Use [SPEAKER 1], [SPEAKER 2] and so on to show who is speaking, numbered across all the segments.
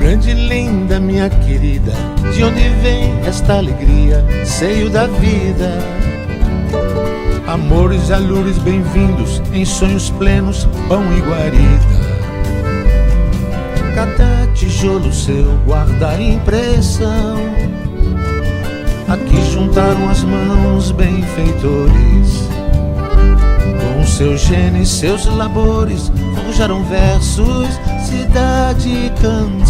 [SPEAKER 1] Grande e linda, minha querida, de onde vem esta alegria, seio da vida? Amores e alures bem-vindos, em sonhos plenos, pão e guarida. Cada tijolo seu guarda impressão. Aqui juntaram as mãos benfeitores, com seus genes, seus labores, forjaram versos, cidade e canção.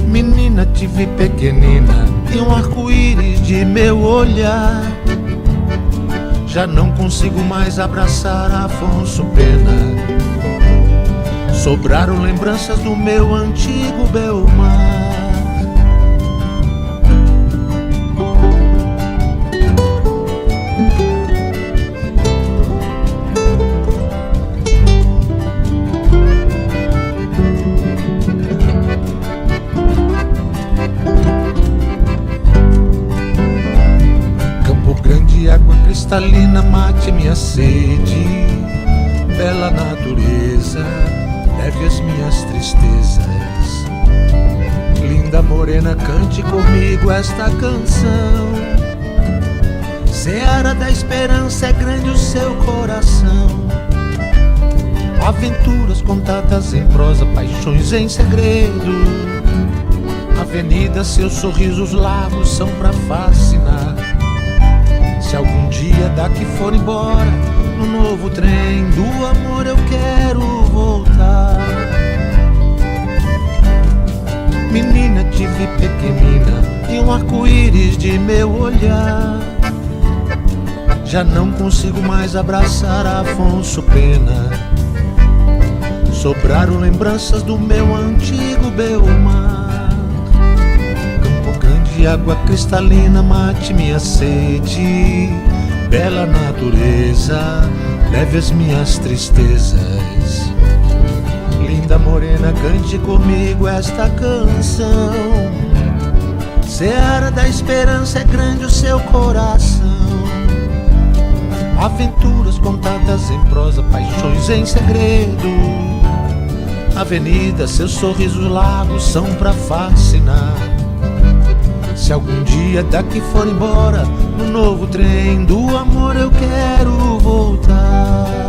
[SPEAKER 1] Menina, te vi pequenina e um arco-íris de meu olhar. Já não consigo mais abraçar Afonso Pena. Sobraram lembranças do meu antigo Belmar. Água cristalina, mate minha sede. Bela natureza, leve as minhas tristezas. Linda morena, cante comigo esta canção. Seara da esperança, é grande o seu coração. Aventuras contadas em prosa, paixões em segredo. Avenida, seus sorrisos largos são pra fascinar. Se algum dia daqui for embora, no novo trem do amor eu quero voltar. Menina, te vi pequenina e um arco-íris de meu olhar. Já não consigo mais abraçar Afonso Pena. Sobraram lembranças do meu antigo Belmar. De água cristalina, mate minha sede. Bela natureza, leve as minhas tristezas. Linda morena, cante comigo esta canção. Seara da esperança, é grande o seu coração. Aventuras contadas em prosa, paixões em segredo. Avenida, seus sorrisos largos são pra fascinar. Se algum dia daqui for embora, no novo trem do amor eu quero voltar.